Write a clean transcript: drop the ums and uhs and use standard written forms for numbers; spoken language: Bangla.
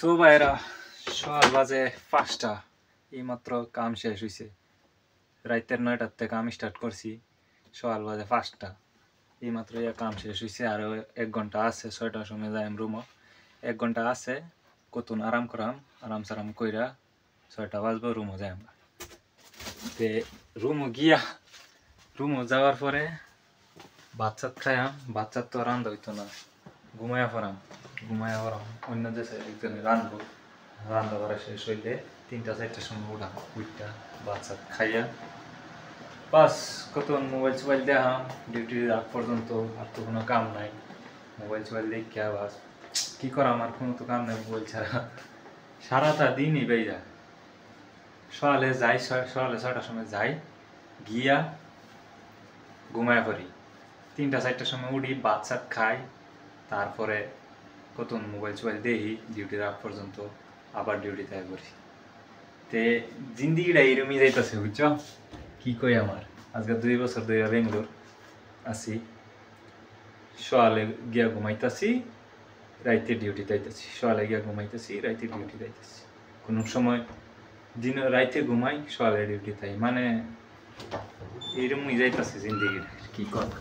তো ভাইরা সকাল বাজে 5টা, এইমাত্র কাম শেষ হয়েছে। রাতের 9টার কাম স্টার্ট করছি, সকাল বাজে 5টা, এইমাত্র কাম শেষ হয়েছে। আরও 1 ঘন্টা আছে, 6টার সময় যাই রুমও। 1 ঘন্টা আছে, কতক্ষণ আরাম করাম, আরাম সারাম কইরা 6টা বাজবো, রুমও যাই আমরা। তে রুমও যাওয়ার পরে ভাত খাইয়াম। ভাত তো রান্ধা হইতো না, ঘুমাইয়া পড়াম। অন্য দেশে একজনে রান্ধবো, রান্না করা শেষ হইলে 3টা-4টার সময় উঠাম। উঠটা ভাত খাইয়া বাস কতক্ষণ মোবাইল দেখাম ডিউটির আগ পর্যন্ত। আর তো কোনো কাম নাই, মোবাইল দেখিয়া বাস কি করা, আমার কোনো তো কাম নাই মোবাইল ছাড়া। সারাটা দিনই বেজা সকালে 6টার সময় যাই, গিয়া ঘুমায় পড়ি। 3টা-4টার সময় উঠি, ভাত খাই, তারপরে কতক্ষণ মোবাইল দেখি ডিউটির আগ পর্যন্ত, আবার ডিউটিতে করি। তে জিন্দিগিটা এইরকমই যাইতেছে, বুঝছো? কি কই, আমার আজকে 2 বছর ধরে বেঙ্গলোর আছি। সকালে গিয়া ঘুমাইতেছি, রাইতে ডিউটি যাইতেছি। সকালে গিয়া ঘুমাইতেছি, রাইতে ডিউটি যাইতেছি। কোনো সময় রাইতে ঘুমাই, সকালে ডিউটি তাই, মানে এইরকমই যাইতেছে জিন্দিগিটা। কি কথা।